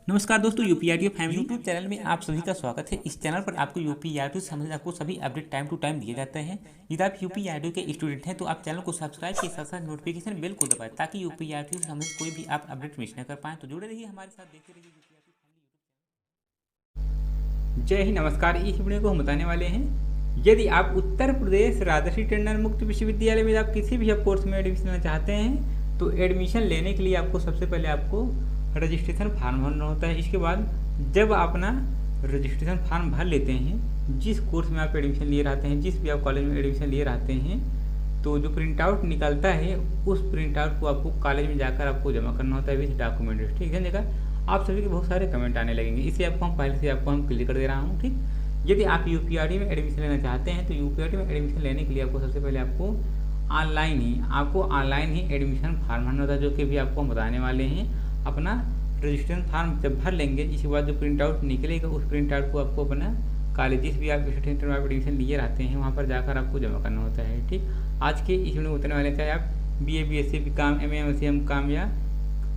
नमस्कार दोस्तों, यूपीआरटी family YouTube channel में आप सभी का स्वागत है। इस चैनल पर आपको यूपीआरटी से संबंधित आपको सभी अपडेट टाइम टू टाइम दिए जाते हैं। यदि आप यूपीआरटी के स्टूडेंट हैं तो आप चैनल को सब्सक्राइब के साथ साथ नोटिफिकेशन बेल को दबाएं ताकि यूपीआरटी से संबंधित कोई भी आप अपडेट मिस न कर पाएं। तो जुड़े रहिए हमारे साथ, देखते रहिए यूपीआरटी फैमिली। जय हिंद, नमस्कार। इस वीडियो को हम बताने वाले हैं, यदि आप उत्तर प्रदेश राजर्षि टंडन मुक्त विश्वविद्यालय में आप किसी भी कोर्स में एडमिशन लेना चाहते हैं तो एडमिशन लेने के लिए आपको सबसे पहले आपको रजिस्ट्रेशन फॉर्म भरना होता है। इसके बाद जब आप अपना रजिस्ट्रेशन फॉर्म भर लेते हैं, जिस कोर्स में आप एडमिशन लिए रहते हैं, जिस भी आप कॉलेज में एडमिशन लिए रहते हैं, तो जो प्रिंट आउट निकलता है उस प्रिंट आउट को आपको कॉलेज में जाकर आपको जमा करना होता है विद डॉक्यूमेंट। ठीक है, जगह आप सभी के बहुत सारे कमेंट आने लगेंगे, इसलिए आपको हम पहले से आपको हम क्लियर कर दे रहा हूँ। ठीक, यदि आप यूपीआरटी में एडमिशन लेना चाहते हैं तो यूपीआरटी में एडमिशन लेने के लिए आपको सबसे पहले आपको ऑनलाइन ही एडमिशन फॉर्म भरना होता है, जो कि भी आपको हम बताने वाले हैं। अपना रजिस्ट्रेशन फॉर्म जब भर लेंगे, इसके बाद जो प्रिंट आउट निकलेगा उस प्रिंट आउट को आपको अपना कॉलेज जिस भी आप सेंटर में आप एडमिशन लिए रहते हैं वहाँ पर जाकर आपको जमा करना होता है। ठीक, आज के इस वीडियो में बताने वाले, चाहे आप BA BSc BCom MA MSc MCom या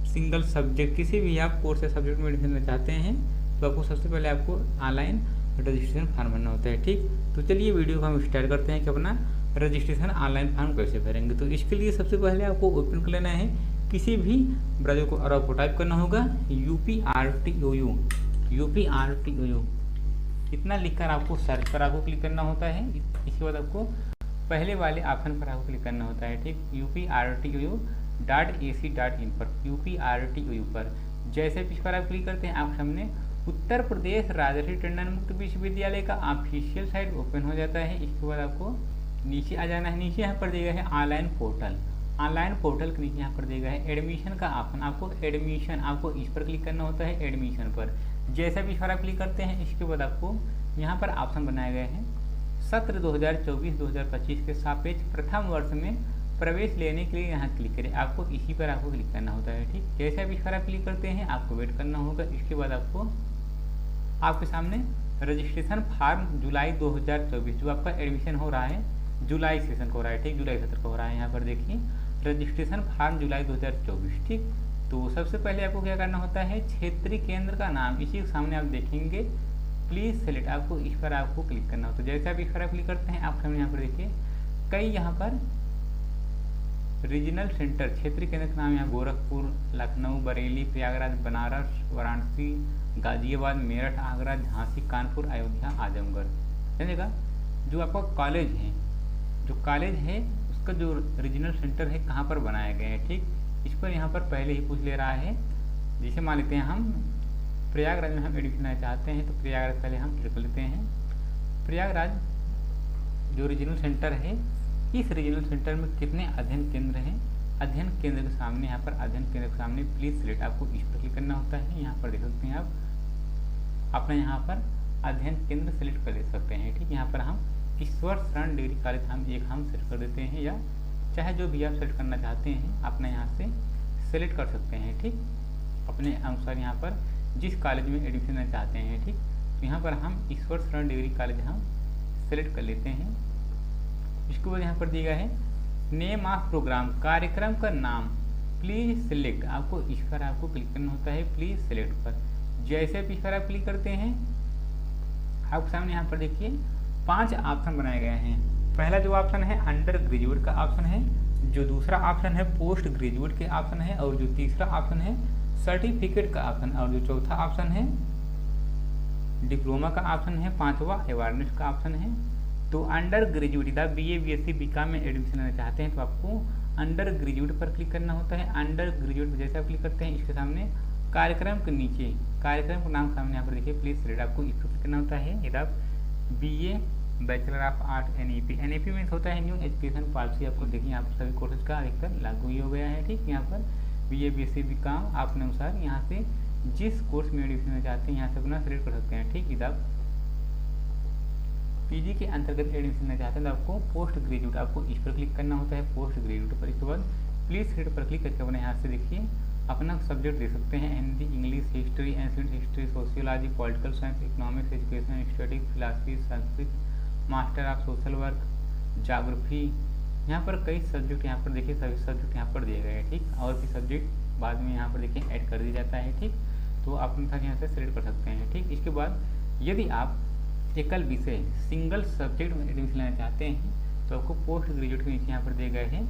सिंगल सब्जेक्ट किसी भी आप कोर्स या सब्जेक्ट में एडमिशन लेना चाहते हैं तो आपको सबसे पहले आपको ऑनलाइन रजिस्ट्रेशन फॉर्म भरना होता है। ठीक, तो चलिए वीडियो को हम स्टार्ट करते हैं कि अपना रजिस्ट्रेशन ऑनलाइन फॉर्म कैसे भरेंगे। तो इसके लिए सबसे पहले आपको ओपन कर लेना है किसी भी ब्राउज़र को और आपको टाइप करना होगा UPRTOU। इतना लिखकर आपको सर्च पर आपको क्लिक करना होता है। इसके बाद आपको पहले वाले ऑप्शन पर आपको क्लिक करना होता है। ठीक, UPRTOU.ac.in पर, UPRTOU पर जैसे इस पर आप क्लिक करते हैं आपके सामने उत्तर प्रदेश राजर्षि टंडन मुक्त विश्वविद्यालय का ऑफिशियल साइट ओपन हो जाता है। इसके बाद आपको नीचे आ जाना है। नीचे यहाँ पर दिया गया है ऑनलाइन पोर्टल के नीचे यहाँ पर दिया गया है एडमिशन का ऑप्शन। आपको इस पर क्लिक करना होता है, एडमिशन पर। जैसा भी इस पर आप क्लिक करते हैं, इसके बाद आपको यहाँ पर ऑप्शन बनाए गए हैं सत्र 2024-2025 के सापेक्ष प्रथम वर्ष में प्रवेश लेने के लिए यहाँ क्लिक करें। आपको इसी पर आपको क्लिक करना होता है। ठीक, जैसा भी इस पर आप क्लिक करते हैं आपको वेट करना होगा। इसके बाद आपके सामने रजिस्ट्रेशन फॉर्म जुलाई 2024 जो आपका एडमिशन हो रहा है जुलाई सेशन को हो रहा है। ठीक, जुलाई सत्र को हो रहा है। यहाँ पर देखिए रजिस्ट्रेशन फॉर्म जुलाई 2024। ठीक, तो सबसे पहले आपको क्या करना होता है, क्षेत्रीय केंद्र का नाम इसी के सामने आप देखेंगे प्लीज सेलेक्ट, आपको इस पर आपको क्लिक करना होता है। जैसे आप इस पर आप क्लिक करते हैं आपके सामने यहाँ पर देखिए कई यहाँ पर रीजनल सेंटर क्षेत्रीय केंद्र का नाम यहाँ गोरखपुर, लखनऊ, बरेली, प्रयागराज, बनारस, वाराणसी, गाजियाबाद, मेरठ, आगरा, झांसी, कानपुर, अयोध्या, आजमगढ़। समझेगा, जो आपका कॉलेज है उसका जो रीजनल सेंटर है कहाँ पर बनाए गए हैं। ठीक, इस पर यहाँ पर पहले ही पूछ ले रहा है। जैसे मान लेते हैं हम प्रयागराज में हम एडमिशन लेना चाहते हैं तो प्रयागराज पहले हम क्लिक कर लेते हैं। प्रयागराज जो रीजनल सेंटर है, इस रीजनल सेंटर में कितने अध्ययन केंद्र हैं। अध्ययन केंद्र के सामने यहाँ पर अध्ययन केंद्र के सामने प्लीज सिलेक्ट, आपको इस पर क्लिक करना होता है। यहाँ पर देख सकते हैं आप अपना यहाँ पर अध्ययन केंद्र सेलेक्ट कर ले सकते हैं। ठीक, यहाँ पर हम ईश्वर शरण डिग्री कॉलेज हम सेलेक्ट कर देते हैं, या चाहे जो भी आप सेलेक्ट करना चाहते हैं अपना यहाँ से सेलेक्ट कर सकते हैं। ठीक, अपने अनुसार यहाँ पर जिस कॉलेज में एडमिशन लेना चाहते हैं। ठीक, तो यहाँ पर हम ईश्वर शरण डिग्री कॉलेज हम सेलेक्ट कर लेते हैं। इसके बाद यहाँ पर दिया गया है नेम ऑफ प्रोग्राम, कार्यक्रम का नाम प्लीज सिलेक्ट, आपको इस पर आपको क्लिक करना होता है प्लीज सिलेक्ट पर। जैसे भी इस पर आप क्लिक करते हैं आपके सामने यहाँ पर देखिए 5 ऑप्शन बनाए गए हैं। पहला जो ऑप्शन है अंडर ग्रेजुएट का ऑप्शन है, जो दूसरा ऑप्शन है पोस्ट ग्रेजुएट के ऑप्शन है, और जो तीसरा ऑप्शन है सर्टिफिकेट का ऑप्शन, और जो चौथा ऑप्शन है डिप्लोमा का ऑप्शन है, 5वां अवेयरनेस का ऑप्शन है। तो अंडर ग्रेजुएट आप बीए बीएससी बीकॉम में एडमिशन लेना चाहते हैं तो आपको अंडर ग्रेजुएट पर क्लिक करना होता है। अंडर ग्रेजुएट पर जैसे आप क्लिक करते हैं इसके सामने कार्यक्रम के नीचे कार्यक्रम का नाम सामने यहाँ पर देखिए प्लीज सिलेक्ट, आपको इस पर क्लिक करना होता है। यदि आप BA bachelor of art NEP में होता है न्यू एजुकेशन पॉलिसी, आपको देखिए यहाँ पर सभी कोर्सेज का अधिकतर लागू ही हो गया है। ठीक, यहाँ पर बीए बीएससी बीकॉम अपने अनुसार यहाँ से जिस कोर्स में एडमिशन लेना चाहते हैं यहाँ से अपना सेलेक्ट कर सकते हैं। ठीक, यदि आप पीजी के अंतर्गत एडमिशन लेना चाहते हैं तो आपको पोस्ट ग्रेजुएट, आपको इस पर क्लिक करना होता है पोस्ट ग्रेजुएट पर। इसके बाद प्लीज सिलेक्ट पर क्लिक करके अपने यहाँ से देखिए अपना सब्जेक्ट दे सकते हैं Hindi, English, history, ancient history, sociology, political science, economics, education, studies, philosophy, Sanskrit, master of social work, geography. यहाँ पर कई सब्जेक्ट यहाँ पर देखिए सभी सब्जेक्ट यहाँ पर दिए गए हैं। ठीक, और भी सब्जेक्ट बाद में यहाँ पर देखिए ऐड कर दिया जाता है। ठीक, तो आप अनुसार यहाँ से सेलेक्ट कर सकते हैं। ठीक, इसके बाद यदि आप एकल विषय सिंगल सब्जेक्ट में एडमिशन लेना चाहते हैं तो आपको पोस्ट ग्रेजुएट के नीचे यहाँ पर दिए गए हैं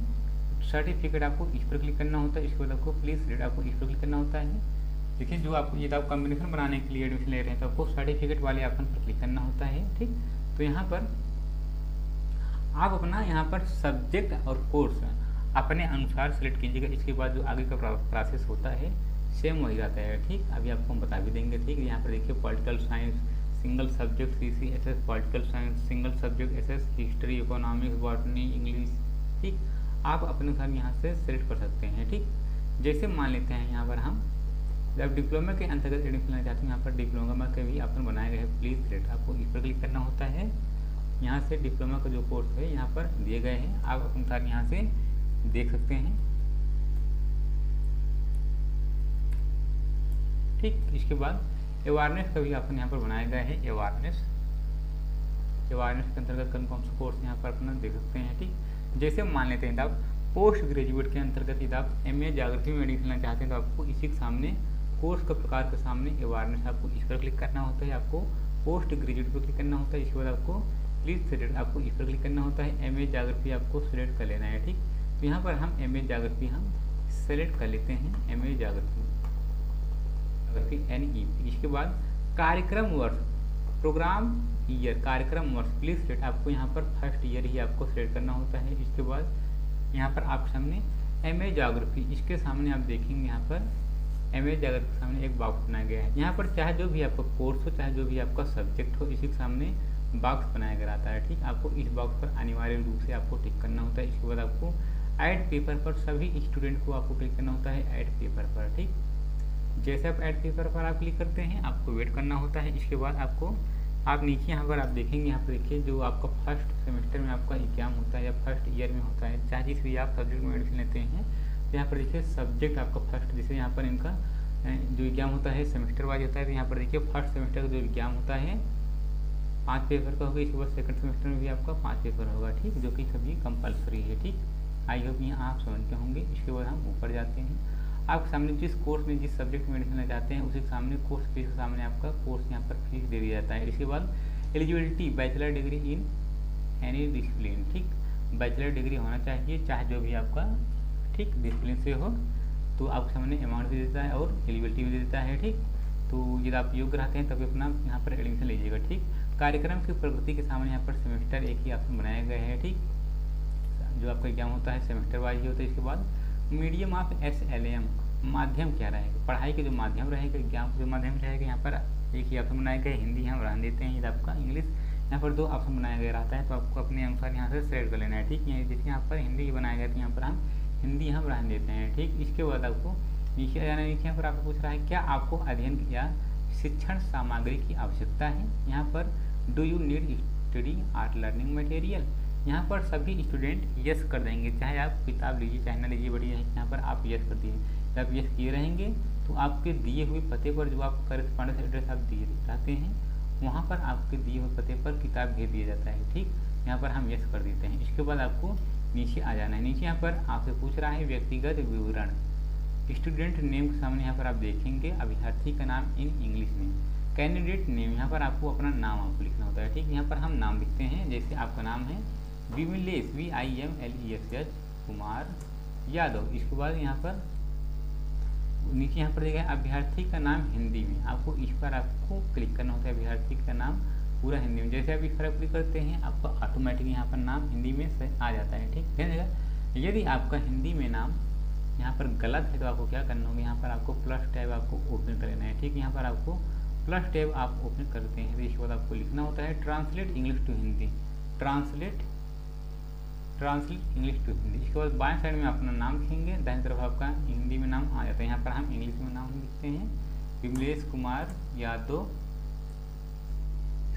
सर्टिफिकेट, आपको इस पर क्लिक करना होता है। इसके बाद आपको प्लीज सिलेक्ट, आपको इस पर क्लिक करना होता है। देखिए, जो आपको यदि आप कॉम्बिनेशन बनाने के लिए एडमिशन ले रहे हैं तो आपको सर्टिफिकेट वाले ऑप्शन पर क्लिक करना होता है। ठीक, तो यहाँ पर आप अपना यहाँ पर सब्जेक्ट और कोर्स अपने अनुसार सेलेक्ट कीजिएगा। इसके बाद जो आगे का प्रोसेस होता है सेम वही रहता है। ठीक, अभी आपको हम बता भी देंगे। ठीक, यहाँ पर देखिए political science single subject CCSS, political science single subject SS, history, economics, botany, English. ठीक, आप अपने अनुसार यहाँ से सेलेक्ट कर सकते हैं। ठीक, जैसे मान लेते हैं यहाँ पर हम जब डिप्लोमा के अंतर्गत एडमिशन लेना चाहते हैं, यहाँ पर डिप्लोमा के भी ऑप्शन बनाए गए हैं, प्लीज सिलेक्ट, आपको इस पर क्लिक करना होता है। यहाँ से डिप्लोमा का जो कोर्स है यहाँ पर दिए गए हैं, आप अपने अनुसार यहाँ से देख सकते हैं। ठीक, इसके बाद अवेयरनेस का भी ऑप्शन यहाँ पर बनाया गया है। अवेयरनेस के अंतर्गत कौन कौन सा कोर्स यहाँ पर अपना देख सकते हैं। ठीक, जैसे मान लेते हैं आप पोस्ट ग्रेजुएट के अंतर्गत यदि आप MA ज्योग्राफी में एडमिशन लेना चाहते हैं तो आपको इसी के सामने कोर्स का प्रकार के सामने अवेयरनेस, आपको इस पर क्लिक करना होता है। आपको पोस्ट ग्रेजुएट पर क्लिक करना होता है। इसके बाद आपको प्लीज सिलेक्ट, आपको इस पर क्लिक करना होता है। MA ज्योग्राफी आपको सिलेक्ट कर लेना है। ठीक, तो यहाँ पर हम MA ज्योग्राफी हम सेलेक्ट कर लेते हैं। MA geography NEP। इसके बाद कार्यक्रम वर्ष, प्रोग्राम ईयर, कार्यक्रम वर्ष, प्लीज सिलेक्ट, आपको यहाँ पर फर्स्ट ईयर ही आपको सिलेक्ट करना होता है। इसके बाद यहाँ पर आपके सामने MA ज्योग्राफी, इसके सामने आप देखेंगे यहाँ पर MA ज्योग्राफी के सामने एक बॉक्स बनाया गया है। यहाँ पर चाहे जो भी आपका कोर्स हो, चाहे जो भी आपका सब्जेक्ट हो, इसी के सामने बॉक्स बनाया गया रहता है। ठीक, आपको इस बॉक्स पर अनिवार्य रूप से आपको टिक करना होता है। इसके बाद आपको ऐड पेपर पर सभी स्टूडेंट को आपको क्लिक करना होता है, ऐड पेपर पर। ठीक, जैसे आप ऐड पेपर पर आप क्लिक करते हैं आपको वेट करना होता है। इसके बाद आपको आप नीचे यहाँ पर आप देखेंगे, यहाँ पर देखिए जो आपका फर्स्ट सेमेस्टर में आपका एग्जाम होता है या फर्स्ट ईयर में होता है, चाहे जिस भी आप सब्जेक्ट में एडमिशन लेते हैं, तो यहाँ पर देखिए सब्जेक्ट आपका फर्स्ट, जैसे यहाँ पर इनका जो एग्जाम होता है सेमेस्टर वाइज होता है, तो यहाँ पर देखिए फर्स्ट सेमेस्टर का जो एग्जाम होता है 5 पेपर का होगा। इसके बाद सेकंड सेमेस्टर में भी आपका 5 पेपर होगा। ठीक, जो कि सभी कंपलसरी है। ठीक, आई होप यहाँ आप समझते होंगे। इसके बाद हम ऊपर जाते हैं। आपके सामने जिस कोर्स में जिस सब्जेक्ट में एडमिशन लेना चाहते हैं उसी के सामने कोर्स फीस के सामने आपका कोर्स यहाँ पर फीस दे दिया जाता है। इसके बाद eligibility, bachelor degree in any discipline. ठीक, बैचलर डिग्री होना चाहिए चाहे जो भी आपका ठीक डिसिप्लिन से हो, तो आपके सामने अमाउंट भी देता है और एलिजिबिलिटी भी देता है। ठीक, तो यदि आप योग्य रहते हैं तभी अपना यहाँ पर एडमिशन लीजिएगा। ठीक, कार्यक्रम की प्रगति के सामने यहाँ पर सेमेस्टर एक ही ऑप्शन बनाया गया है। ठीक, जो आपका एग्जाम होता है सेमेस्टर वाइज ही होता है। इसके बाद मीडियम ऑफ SLM, माध्यम क्या रहेगा, पढ़ाई के जो माध्यम रहेगा, एग्जाम जो माध्यम रहेगा, यहाँ पर एक ही ऑप्शन बनाया गया है, हिंदी हम रहने देते हैं। यदि आपका इंग्लिश, यहाँ पर 2 ऑप्शन बनाया गया रहता है, तो आपको अपने अनुसार यहाँ से सेलेक्ट कर लेना है। ठीक है, जैसे यहाँ पर हिंदी ही बनाया गया तो यहाँ पर हम हिंदी हम रहने देते हैं। ठीक, इसके बाद आपको नीचे आ जाना। नीचे यहाँ पर आपको पूछ रहा है क्या आपको अध्ययन या शिक्षण सामग्री की आवश्यकता है। यहाँ पर do you need study art learning material, यहाँ पर सभी स्टूडेंट यस कर देंगे, चाहे आप किताब लीजिए चाहे ना लीजिए, बढ़िया है। यहाँ पर आप यस कर दिए, जब आप यस किए रहेंगे तो आपके दिए हुए पते पर जो आप करस्पॉन्डेंस एड्रेस आप दिए रहते हैं वहाँ पर आपके दिए हुए पते पर किताब भेज दिया जाता है। ठीक, यहाँ पर हम यस कर देते हैं। इसके बाद आपको नीचे आ जाना है। नीचे यहाँ पर आपसे पूछ रहा है व्यक्तिगत विवरण, स्टूडेंट नेम के सामने यहाँ पर आप देखेंगे अभ्यर्थी का नाम इन इंग्लिश में, कैंडिडेट नेम, यहाँ पर आपको अपना नाम आपको लिखना होता है। ठीक, यहाँ पर हम नाम लिखते हैं, जैसे आपका नाम है विमलेश VIMLESH कुमार यादव। इसके बाद यहाँ पर नीचे यहाँ पर देखिए अभ्यर्थी का नाम हिंदी में, आपको इस पर आपको क्लिक करना होता है, अभ्यर्थी का नाम पूरा हिंदी में। जैसे आप इस पर क्लिक करते हैं आपका ऑटोमेटिक यहाँ पर नाम हिंदी में आ जाता है। ठीक है, यदि आपका हिंदी में नाम यहाँ पर गलत है तो आपको क्या करना होगा, यहाँ पर आपको प्लस टैब आपको ओपन कर लेना है। ठीक, यहाँ पर आपको प्लस टैब आप ओपन करते हैं तो इसके बाद आपको लिखना होता है translate English to Hindi, translate English to Hindi. इसके बाद बाएं साइड में अपना नाम लिखेंगे, दाहिनी तरफ आपका हिंदी में नाम आ जाता है। यहाँ पर हम इंग्लिश में नाम लिखते हैं विमलेश कुमार यादव।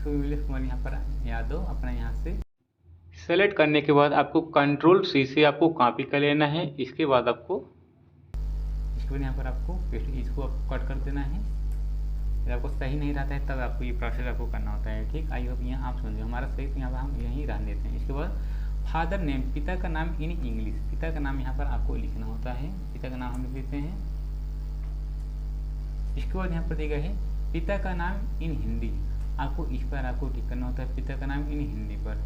विमलेश कुमार यहाँ पर यादव अपना यहाँ से सेलेक्ट करने के बाद आपको Ctrl+C से आपको कॉपी कर लेना है। इसके बाद आपको यहाँ पर आपको इसको आपको कट कर देना है। जब आपको सही नहीं रहता है तब आपको ये प्रोसेस आपको करना होता है। ठीक, आई होप यहाँ आप समझो हमारा सही, तो यहाँ पर हम यहीं रहने देते हैं। इसके बाद फादर नेम, पिता का नाम इन इंग्लिश, पिता का नाम यहाँ पर आपको लिखना होता है। पिता का नाम हम लिख देते हैं इसके बाद यहाँ पर दिया गया है पिता का नाम इन हिंदी, आपको इस पर आपको टिक करना होता है, पिता का नाम इन हिंदी पर।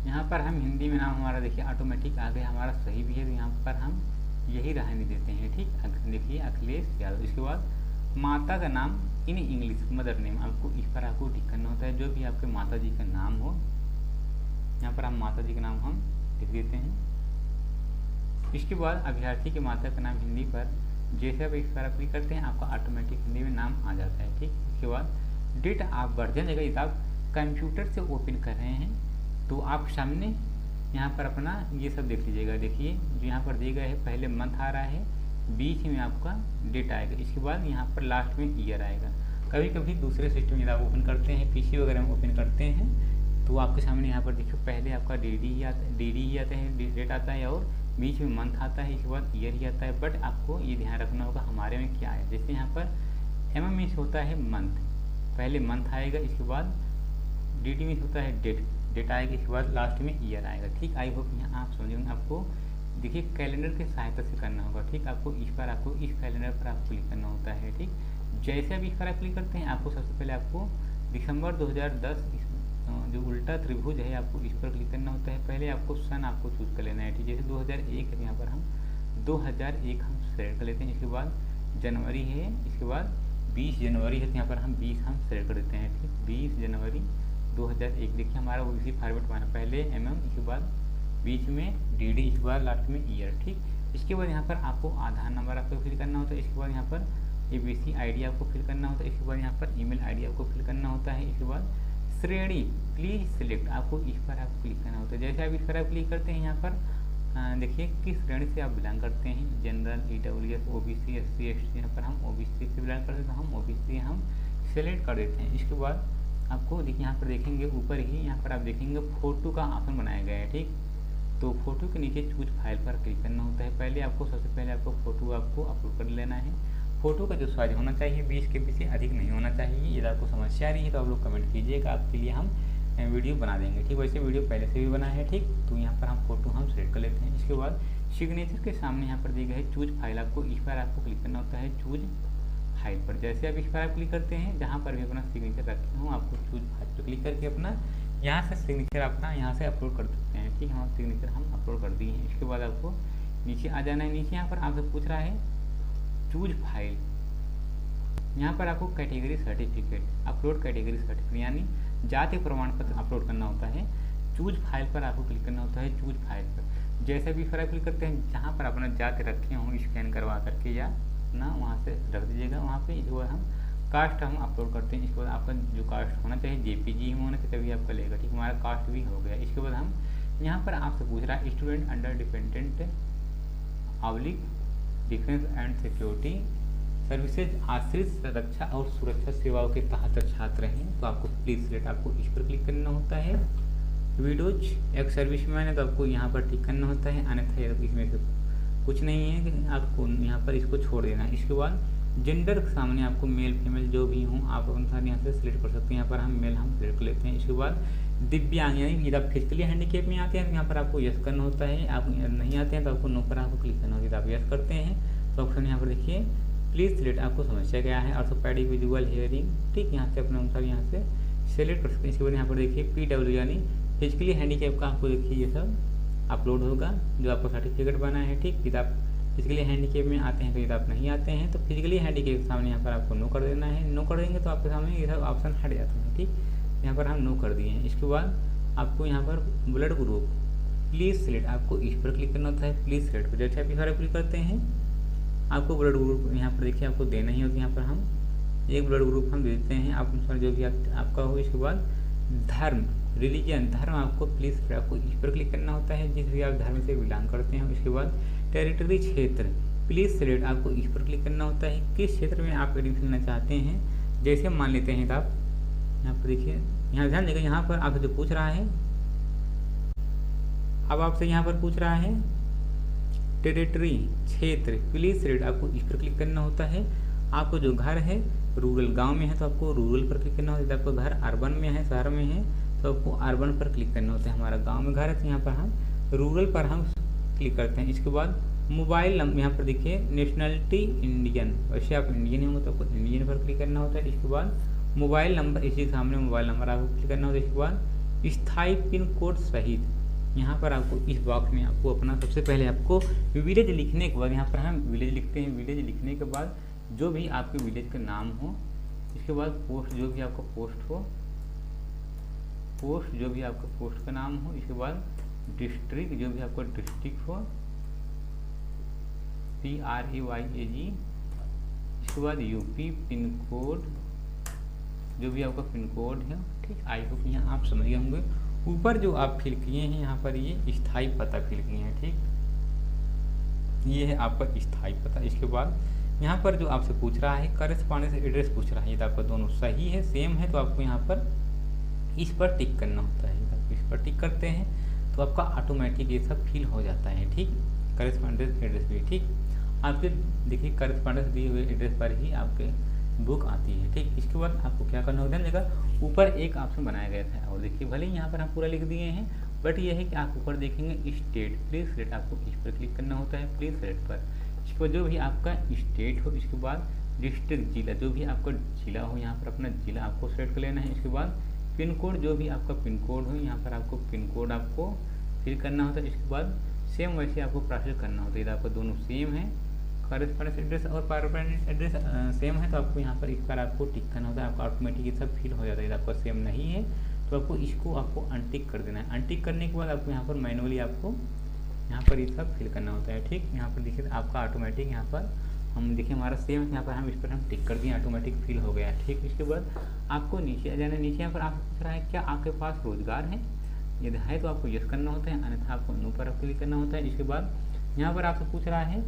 यहाँ पर हम हिंदी में नाम हमारा देखिए ऑटोमेटिक आ गया, हमारा सही भी है, तो यहाँ पर हम यही रहने देते हैं, ठीक। देखिए अखिलेश यादव। इसके बाद माता का नाम इन इंग्लिश मदर नेम, आपको इस पर आपको टिक करना होता है, जो भी आपके माता जी का नाम हो। यहाँ पर हम माता जी का नाम हम लिख देते हैं। इसके बाद अभ्यर्थी के माता का नाम हिंदी पर जैसे आप इस पर क्लिक करते हैं आपका ऑटोमेटिक हिंदी में नाम आ जाता है, ठीक। इसके बाद डेट ऑफ बर्थ, जगह आप कंप्यूटर से ओपन कर रहे हैं तो आप सामने यहाँ पर अपना ये सब देख लीजिएगा। देखिए जो यहाँ पर दिया गया है, पहले मंथ आ रहा है, बीच में आपका डेट आएगा, इसके बाद यहाँ पर लास्ट में ईयर आएगा। कभी कभी दूसरे सिस्टम यदि आप ओपन करते हैं, पीसी वगैरह में ओपन करते हैं, तो आपके सामने यहाँ पर देखिए पहले आपका डी डी ही आता है, डेट आता है, और बीच में मंथ आता है, इसके बाद ईयर ही आता है। बट आपको ये ध्यान रखना होगा हमारे में क्या है। जैसे यहाँ पर MM में होता है मंथ, पहले मंथ आएगा, इसके बाद DD में होता है डेट आएगा, इसके बाद लास्ट में ईयर आएगा, ठीक। आई होप यहाँ आप समझेंगे। आपको देखिए कैलेंडर की सहायता से करना होगा, ठीक। आपको इस कैलेंडर पर आपको क्लिक करना होता है, ठीक। जैसे आप इस पर आप क्लिक करते हैं, आपको सबसे पहले आपको दिसंबर 2010 जो उल्टा त्रिभुज है आपको इस पर क्लिक करना होता है। पहले आपको सन आपको चूज कर लेना है, ठीक। जैसे 2001 है, यहाँ पर हम 2001 हम सेलेक्ट कर लेते हैं। इसके बाद जनवरी है, इसके बाद 20 जनवरी है, तो यहाँ पर हम 20 हम सेलेक्ट कर देते हैं, ठीक। 20 जनवरी 2001। देखिए हमारा वो इसी फॉर्मेट में पहले MM, इसके बाद बीच में DD, इसके बाद लास्ट में ईयर, ठीक। इसके बाद यहाँ पर आपको आधार नंबर आपको फिल करना होता है, इसके बाद यहाँ पर ABC ID आपको फिल करना होता है, इसके बाद यहाँ पर ईमेल ID आपको फिल करना होता है। इसके बाद श्रेणी प्लीज सिलेक्ट, आपको इस पर आपको क्लिक करना होता है। जैसे आप इस पर आप क्लिक करते हैं, यहाँ पर देखिए किस श्रेणी से आप बिलोंग करते हैं, general, EWS, OBC, SC, ST। यहाँ पर हम OBC से बिलोंग करते हैं, तो हम OBC हम सेलेक्ट कर देते हैं। इसके बाद आपको देखिए यहाँ पर देखेंगे ऊपर ही यहाँ पर आप देखेंगे फोटो का ऑप्शन बनाया गया है, ठीक। तो फोटो के नीचे चूज फाइल पर क्लिक करना होता है। पहले आपको सबसे पहले आपको फोटो आपको अपलोड कर लेना है। फोटो का जो साइज होना चाहिए 20 KB से अधिक नहीं होना चाहिए। यदि आपको समस्या आ रही है तो आप लोग कमेंट कीजिएगा, आपके लिए हम वीडियो बना देंगे, ठीक। वैसे वीडियो पहले से भी बना है, ठीक। तो यहाँ पर हम फोटो हम सेलेक्ट कर लेते हैं। इसके बाद सिग्नेचर के सामने यहाँ पर दिया गया है चूज फाइल, आपको इस पर आपको क्लिक करना होता है चूज फाइल पर। जैसे आप इस पर आप क्लिक करते हैं, जहाँ पर भी अपना सिग्नेचर रखे हों, आपको चूज फाइल पर क्लिक करके अपना यहाँ से सिग्नेचर अपना यहाँ से अपलोड कर सकते हैं, ठीक। हम सिग्नेचर हम अपलोड कर दिए हैं। इसके बाद आपको नीचे आ जाना है। नीचे यहाँ पर आपसे पूछ रहा है चूज फाइल, यहाँ पर आपको category certificate upload, category certificate यानी जाति प्रमाण पत्र अपलोड करना होता है। चूज फाइल पर आपको क्लिक करना होता है, चूज फाइल पर। जैसे भी फिर आप क्लिक करते हैं, जहाँ पर अपना जाति रखे हों स्कैन करवा करके या ना वहाँ से रख दीजिएगा वहाँ पे। जो है हम कास्ट हम अपलोड करते हैं। इसके बाद आपका जो कास्ट होना चाहिए JPG में होना चाहिए, तभी आपका लेगा, ठीक। हमारा कास्ट भी हो गया। इसके बाद हम यहाँ पर आपसे पूछ रहा है student under dependent oblique defence and security services, आश्रित रक्षा और सुरक्षा सेवाओं के तहत छात्र हैं, तो आपको प्लीज सिलेक्ट आपको इस पर क्लिक करना होता है। विडोज एक सर्विस मैन है, तो आपको यहाँ पर टिक करना होता है, अन्यथा इसमें से कुछ नहीं है कि आपको यहाँ पर इसको छोड़ देना है। इसके बाद जेंडर के सामने आपको मेल फीमेल जो भी हों आप अनुसार यहाँ से सिलेक्ट कर सकते हैं। यहाँ पर हम मेल हम सिलेक्ट कर लेते हैं। इसके बाद दिव्यांग यानी यदि आप फिजिकली हैंडीकेप में आते हैं तो यहाँ पर आपको यस करना होता है, आप नहीं आते हैं तो आपको नो पर आपको क्लिक करना होता है। आप यस करते हैं तो ऑप्शन यहाँ पर देखिए प्लीज सिलेक्ट, आपको समस्या क्या है, ऑर्थोपेडिक विजुअल हियरिंग, ठीक। यहाँ से अपने अनुसार यहाँ से सिलेक्ट कर सकते हैं। इसके बाद यहाँ पर देखिए PW यानी फिजिकली हैंडीकेप का आपको देखिए ये सब अपलोड होगा जो आपको सर्टिफिकेट बना है, ठीक। यदि आप फिजिकली हैंडीकेप में आते हैं तो यदि आप नहीं आते हैं तो फिजिकली हैंडीकेप के सामने यहाँ पर आपको नो कर देना है। नो कर देंगे तो आपके सामने ये सब ऑप्शन हट जाते हैं, ठीक। यहाँ पर हम नो कर दिए हैं। इसके बाद आपको यहाँ पर ब्लड ग्रुप प्लीज सिलेक्ट, आपको इस पर क्लिक करना होता है, प्लीज सिलेक्ट पर। जैसे आप इस पर क्लिक करते हैं आपको ब्लड ग्रुप यहाँ पर देखिए आपको देना ही होगा। यहाँ पर हम एक ब्लड ग्रुप हम दे देते हैं आप अनुसार जो भी आपका हो। इसके बाद धर्म रिलीजन धर्म आपको प्लीज आपको इस पर क्लिक करना होता है जिस भी आप धर्म से बिलोंग करते हैं। इसके बाद टेरिटरी क्षेत्र प्लीज सिलेक्ट, आपको इस पर क्लिक करना होता है किस क्षेत्र में आप एडमिशन लेना चाहते हैं। जैसे मान लेते हैं तो आप यहाँ पर देखिए, यहाँ ध्यान देगा, यहाँ पर आपसे जो पूछ रहा है, अब आपसे यहाँ पर पूछ रहा है टेरिटरी क्षेत्र प्लीज सिलेक्ट, आपको इस पर क्लिक करना होता है। आपको जो घर है रूरल गांव में है तो आपको रूरल पर क्लिक करना होता है। यदि आपको घर अर्बन में है शहर में है तो आपको अर्बन पर क्लिक करना होता है। हमारा गांव में घर है तो यहाँ पर हम रूरल पर हम क्लिक करते हैं। इसके बाद मोबाइल नंबर, यहाँ पर देखिए नेशनलिटी इंडियन, वैसे आप इंडियन ही होंगे तो आपको इंडियन पर क्लिक करना होता है। इसके बाद मोबाइल नंबर, इसी के सामने मोबाइल नंबर आपको क्लिक करना होता है। इसके बाद स्थायी पिन कोड सहित, यहाँ पर आपको इस बॉक्स में आपको अपना सबसे पहले आपको विलेज लिखने के बाद, यहाँ पर हम विलेज लिखते हैं। विलेज लिखने के बाद जो भी आपके विलेज का नाम हो, इसके बाद पोस्ट जो भी आपका पोस्ट हो, पोस्ट जो भी आपका पोस्ट का नाम हो, इसके बाद डिस्ट्रिक्ट जो भी आपका डिस्ट्रिक्ट हो, PREYAG, इसके बाद यूपी पिन कोड जो भी आपका पिन कोड है। ठीक, आई होप यहाँ आप समझ गए होंगे। ऊपर जो आप फिल किए हैं यहाँ पर ये स्थायी पता फिल किए हैं। ठीक, ये है आपका स्थायी पता। इसके बाद यहाँ पर जो आपसे पूछ रहा है करेस्पॉन्डेंस एड्रेस पूछ रहा है, यदि आपका दोनों सही है, सेम है, तो आपको यहाँ पर इस पर टिक करना होता है। यदि आप इस पर टिक करते हैं तो आपका ऑटोमेटिक ये सब फिल हो जाता है। ठीक, करेस्पॉन्डेंस एड्रेस भी। ठीक, आपके देखिए करेस्पॉन्डेंस दिए हुए एड्रेस पर ही आपके बुक आती है। ठीक, इसके बाद आपको क्या करना होता है, जगह ऊपर एक ऑप्शन बनाया गया था और देखिए भले ही यहाँ पर हम पूरा लिख दिए हैं, बट ये है कि आप ऊपर देखेंगे स्टेट, प्लीज सेलेक्ट, आपको इस पर क्लिक करना होता है, प्लीज सेलेक्ट पर। इसके बाद जो भी आपका स्टेट हो, इसके बाद डिस्ट्रिक्ट, जिला, जो भी आपका जिला हो, यहाँ पर अपना जिला आपको सेलेक्ट कर लेना है। इसके बाद पिन कोड, जो भी आपका पिन कोड हो, यहाँ पर आपको पिन कोड आपको फिल करना होता है। इसके बाद सेम वैसे आपको प्रोसेस करना होता है। यदि आपका दोनों सेम है, करेस्पॉन्डेंस एड्रेस और परमानेंट एड्रेस सेम है, तो आपको यहाँ पर इस पर आपको टिक करना होता है, आपका ऑटोमेटिक ये सब फिल हो जाता है। यदि आपका सेम नहीं है तो आपको इसको आपको अनटिक कर देना है। अनटिक करने के बाद आपको यहाँ पर मैनुअली आपको यहाँ पर ये सब फिल करना होता है। ठीक, यहाँ पर देखिए आपका ऑटोमेटिक यहाँ पर हम देखिए हमारा सेम है, यहाँ पर हम इस पर हम टिक कर दिए, ऑटोमेटिक फिल हो गया। ठीक, इसके बाद आपको नीचे आ जाना। नीचे यहाँ पर आपको पूछ रहा है क्या आपके पास रोजगार है, यदि है तो आपको यस करना होता है, अन्यथा आपको नो पर क्लिक करना होता है। इसके बाद यहाँ पर आपसे पूछ रहा है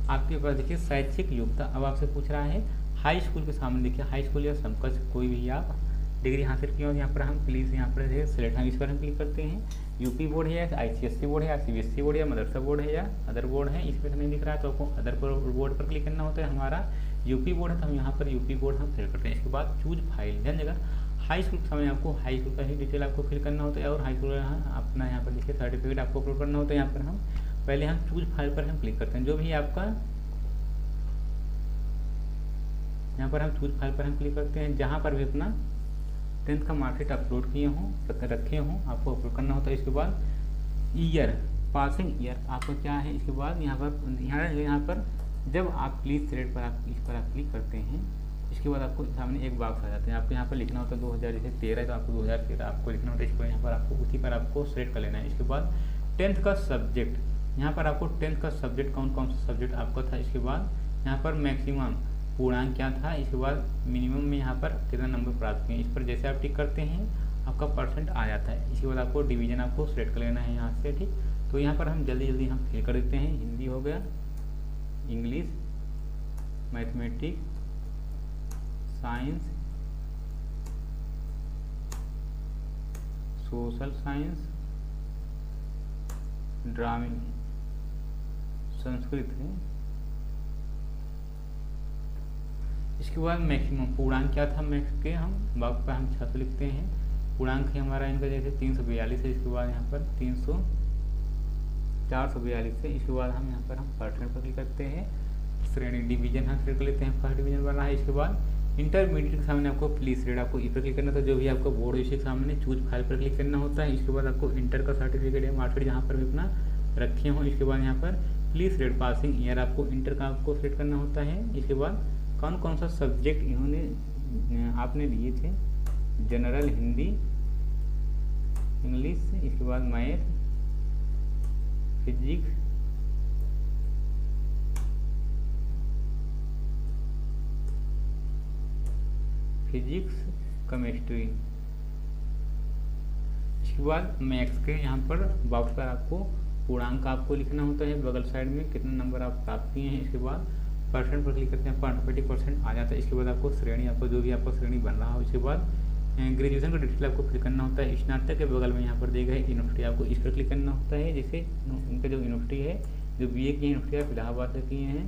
आपके पास देखिए शैक्षिक योग्यता, अब आपसे पूछ रहा है हाई स्कूल के सामने देखिए हाई स्कूल या समकक्ष कोई भी आप डिग्री हासिल किए हो, यहाँ पर हम प्लीज़ यहाँ पर सिलेक्ट, हम इस पर हम क्लिक करते हैं। यूपी बोर्ड है या ICSE बोर्ड है या CBSE बोर्ड या मदरसा बोर्ड है या अदर बोर्ड है, इस पर नहीं दिख रहा है तो आपको अदर बोर्ड पर क्लिक करना होता है। हमारा यूपी बोर्ड है तो हम यहाँ पर यूपी बोर्ड हम सेलेक्ट करते हैं। इसके बाद चूज फाइल, ध्यान देगा हाई स्कूल के समय आपको हाई स्कूल का ही डिटेल आपको फिल करना होता है और हाई स्कूल अपना यहाँ पर देखिए सर्टिफिकेट आपको अपलोड करना होता है। यहाँ पर हम पहले हम चूज फाइल पर हम क्लिक करते हैं, जो भी आपका यहाँ पर हम चूज फाइल पर हम क्लिक करते हैं, जहाँ पर भी अपना 10th का मार्कशीट अपलोड किए हों, रखे हों, आपको अपलोड करना होता है। इसके बाद ईयर, पासिंग ईयर आपको क्या है, इसके बाद यहाँ पर जब आप प्लीज सेलेक्ट पर आप इस पर आप क्लिक करते हैं, इसके बाद आपको सामने एक बॉक्स आ जाता है, आपको यहाँ पर लिखना होता है 2013 तो आपको 2013 आपको लिखना होता है। इसको यहाँ पर आपको उसी पर आपको सेलेक्ट कर लेना है। इसके बाद 10th का सब्जेक्ट, यहाँ पर आपको 10th का सब्जेक्ट कौन कौन सा सब्जेक्ट आपका था, इसके बाद यहाँ पर मैक्सिमम पूर्णांक क्या था, इसके बाद मिनिमम में यहाँ पर कितना नंबर प्राप्त किए, इस पर जैसे आप टिक करते हैं आपका परसेंट आ जाता है। इसके बाद आपको डिवीजन आपको सेलेक्ट कर लेना है यहाँ से। ठीक, तो यहाँ पर हम जल्दी हम फिल कर देते हैं। हिंदी हो गया, English, mathematics, science, social science, drawing, Sanskrit है। इसके बाद मैक्सिमम पूर्णांक क्या था मैक्स के, हम बॉक्स पर हम 600 लिखते हैं। पूर्णांक है हमारा इनका जैसे 342 है, इसके बाद यहाँ पर 442 है। इसके बाद हम यहाँ पर हम परसेंट पर क्लिक करते हैं। श्रेणी डिवीजन हम सेलेक्ट कर लेते हैं, फर्स्ट डिवीजन बना है। इसके बाद इंटरमीडिएट के सामने आपको प्लीज रेड आपको इस पर क्लिक करना था, जो भी आपका बोर्ड है इसके सामने चूज फाइल पर क्लिक करना होता है। इसके बाद आपको इंटर का सर्टिफिकेट या मार्कशीट जहाँ पर भी अपना रखे हों, इसके बाद यहाँ पर प्लीज रेड पासिंग ईयर आपको इंटर का आपको सेलेक्ट करना होता है। इसके बाद कौन कौन सा सब्जेक्ट इन्होंने आपने लिए थे, जनरल, हिंदी, इंग्लिश, इसके बाद मैथ, फिजिक्स, केमिस्ट्री। इसके बाद मैथ्स के यहाँ पर बॉक्स पर आपको पूर्णांक आपको लिखना होता है, बगल साइड में कितना नंबर आप प्राप्त किए हैं। इसके बाद परसेंट पर क्लिक करते हैं, आपको ऑटोमेटिक परसेंट आ जाता है। इसके बाद आपको श्रेणी, आपको जो भी आपका श्रेणी बन रहा हो, इसके बाद ग्रेजुएशन का डिटेल आपको फिल करना होता है। स्नातक के बगल में यहाँ पर दिए गए यूनिवर्सिटी आपको इस पर क्लिक करना होता है। जैसे इनका जो यूनिवर्सिटी है, जो BA की यूनिवर्सिटी आप इलाहाबाद से किए हैं,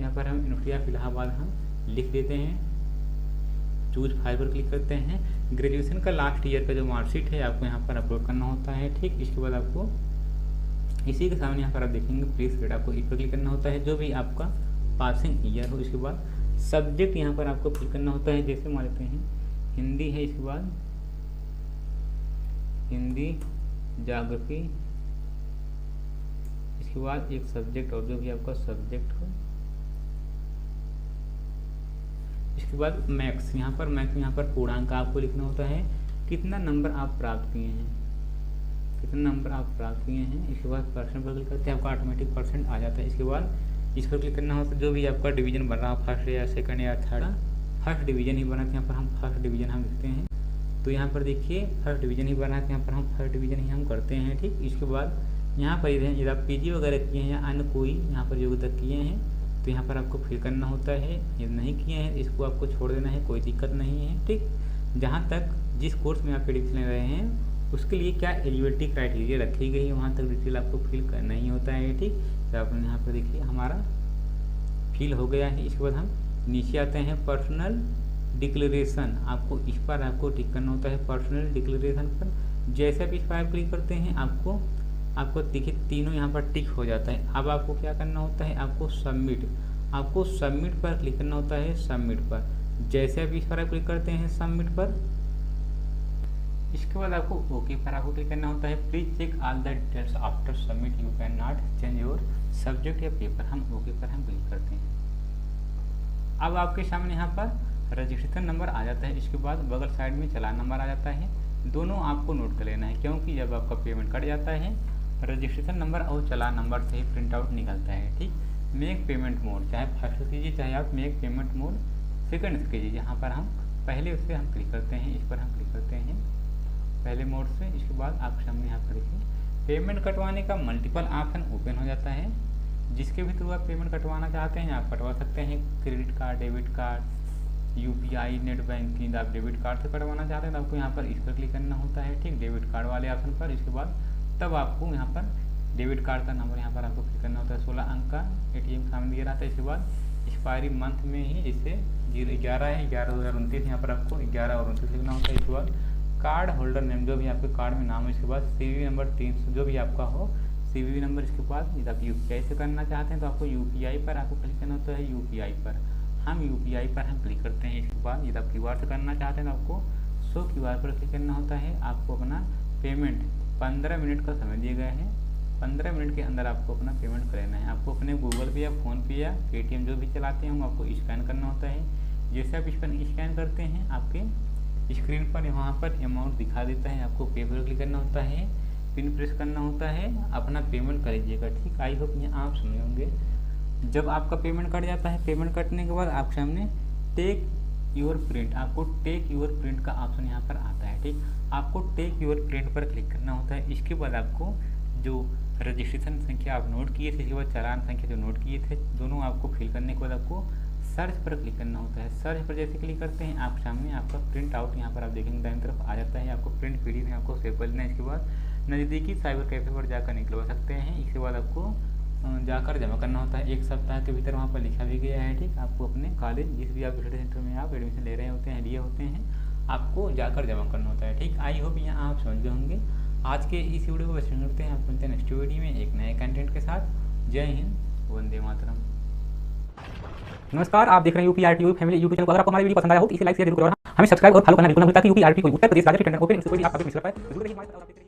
यहाँ पर हम यूनिवर्सिटी ऑफ इलाहाबाद हम लिख देते हैं। चूज फाइल पर क्लिक करते हैं। ग्रेजुएशन का लास्ट ईयर का जो मार्कशीट है आपको यहाँ पर अपलोड करना होता है। ठीक, इसके बाद आपको इसी के सामने यहाँ पर आप देखेंगे प्लीज रीड, आपको इस पर क्लिक करना होता है, जो भी आपका पासिंग ईयर हो। इसके बाद सब्जेक्ट यहाँ पर आपको फिल करना होता है, जैसे मान लेते हैं हिंदी है, इसके बाद हिंदी ज्योग्राफी, इसके बाद एक सब्जेक्ट और जो भी आपका सब्जेक्ट हो, इसके बाद मैथ्स, यहाँ पर मैथ्स यहाँ पर पूर्णांक आपको लिखना होता है, कितना नंबर आप प्राप्त किए हैं, कितना नंबर आप प्राप्त किए हैं। इसके बाद परसेंट पर क्लिक करते हैं, आपका ऑटोमेटिक परसेंट आ जाता है। इसके बाद इस पर क्लिक करना होता है, जो भी आपका डिवीजन बन रहा है, फर्स्ट या सेकंड या थर्ड, फर्स्ट डिवीजन ही बना था, यहाँ पर हम फर्स्ट डिवीजन हम लिखते हैं। तो यहाँ पर देखिए फर्स्ट डिवीजन ही बना था, यहाँ पर हम फर्स्ट डिवीजन ही हम करते हैं, ठीक। इसके बाद यहाँ पर यदि आप पीजी वगैरह किए हैं या अन्य कोई यहाँ पर योग्यता किए हैं तो यहाँ पर आपको फिल करना होता है। यदि नहीं किए हैं इसको आपको छोड़ देना है, कोई दिक्कत नहीं है, ठीक। जहाँ तक जिस कोर्स में आप एडमिशन ले रहे हैं उसके लिए क्या एलिजिबिलिटी क्राइटेरिया रखी गई है वहाँ तक डिटेल आपको फिल करना ही होता है, ठीक। तो आप यहाँ पर देखिए हमारा फिल हो गया है। इसके बाद हम नीचे आते हैं पर्सनल डिक्लेरेशन, आपको इस पर आपको टिक करना होता है पर्सनल डिक्लेरेशन पर। जैसे आप इस पर क्लिक करते हैं आपको देखिए तीनों यहाँ पर टिक हो जाता है। अब आपको क्या करना होता है, आपको सबमिट पर क्लिक करना होता है, सबमिट पर। जैसे आप इस पर क्लिक करते हैं सबमिट पर, इसके बाद आपको ओके पर आपको क्लिक करना होता है। Please check all the details after submit, you can not change your subject या पेपर। हम ओके पर हम क्लिक करते हैं। अब आपके सामने यहाँ पर रजिस्ट्रेशन नंबर आ जाता है, इसके बाद बगल साइड में चालान नंबर आ जाता है। दोनों आपको नोट कर लेना है, क्योंकि जब आपका पेमेंट कट जाता है रजिस्ट्रेशन नंबर और चालान नंबर से ही प्रिंट आउट निकलता है, ठीक। मेक पेमेंट मोड, चाहे फर्स्ट से कीजिए चाहे आप मेक पेमेंट मोड सेकंड से कीजिए। यहाँ पर हम पहले उससे हम क्लिक करते हैं, इस पर हम क्लिक करते हैं पहले मोड से। इसके बाद आपके सामने यहाँ पर देखिए पेमेंट कटवाने का मल्टीपल ऑप्शन ओपन हो जाता है। जिसके भी थ्रू आप पेमेंट कटवाना चाहते हैं आप कटवा सकते हैं, credit card, debit card, UPI, net banking. आप डेबिट कार्ड से कटवाना चाहते हैं तो आपको यहाँ पर इस पर क्लिक करना होता है, ठीक, डेबिट कार्ड वाले ऑप्शन पर। इसके बाद तब आपको यहाँ पर डेबिट कार्ड का नंबर यहाँ पर आपको फिल करना होता है, 16 अंक का ATM सामने दिया रहता है। इसके बाद एक्सपायरी मंथ में ही जैसे 11 है 11/2029, यहाँ पर आपको 11 और 29 लिखना होता है। इसके बाद कार्ड होल्डर नेम, जो भी आपके कार्ड में नाम है। इसके बाद CVV नंबर 300 जो भी आपका हो CVV नंबर। इसके बाद यदि आप UPI से करना चाहते हैं तो आपको UPI पर आपको क्लिक करना होता है, UPI पर हम UPI पर हम क्लिक करते हैं। इसके बाद यदि आप QR से करना चाहते हैं तो आपको शो QR पर क्लिक करना होता है। आपको अपना पेमेंट 15 मिनट का समय दिया गया है, 15 मिनट के अंदर आपको अपना पेमेंट कर लेना है। आपको अपने गूगल पे या फ़ोन पे या पेटीएम जो भी चलाते हैं आपको स्कैन करना होता है। जैसे आप इस पर स्कैन करते हैं आपके स्क्रीन पर वहाँ पर अमाउंट दिखा देता है, आपको पे पर क्लिक करना होता है, पिन प्रेस करना होता है, अपना पेमेंट कर लीजिएगा, ठीक। आई होप ये आप समझ होंगे। जब आपका पेमेंट कट जाता है, पेमेंट कटने के बाद आपके सामने टेक योर प्रिंट, आपको टेक योर प्रिंट का ऑप्शन यहाँ पर आता है, ठीक। आपको टेक योर प्रिंट पर क्लिक करना होता है। इसके बाद आपको जो रजिस्ट्रेशन संख्या आप नोट किए थे, इसके बाद चालान संख्या जो नोट किए थे, दोनों आपको फिल करने के बाद आपको सर्च पर क्लिक करना होता है। सर्च पर जैसे क्लिक करते हैं आप सामने आपका प्रिंट आउट यहाँ पर आप देखेंगे दाईं तरफ आ जाता है। आपको प्रिंट PDF में आपको सेव कर लेना है। इसके बाद नज़दीकी साइबर कैफे पर जाकर निकलवा सकते हैं। इसके बाद आपको जाकर जमा करना होता है 1 सप्ताह के भीतर, वहाँ पर लिखा भी गया है, ठीक। आपको अपने कॉलेज जिस भी आप स्टडी सेंटर में आप एडमिशन ले रहे होते हैं लिए होते हैं आपको जाकर जमा करना होता है, ठीक। आई होप यहाँ आप समझ गए होंगे। आज के इस वीडियो को बस करते हैं, आप मिलते हैं नेक्स्ट वीडियो में एक नए कंटेंट के साथ। जय हिंद, वंदे मातरम। नमस्कार, आप देख रहे हैं UPRTU फैमिली यूट्यूब चैनल को। अगर आपको हमारी वीडियो पसंद आया हो तो इसे लाइक शेयर जरूर करें, हमें सब्सक्राइब और फॉलो करना बिल्कुल ना भूलें ताकि UPRTU कोई उत्तर प्रदेश राज्य के टेंडर ओपन इंस्टीट्यूट आप कभी मिस कर पाए।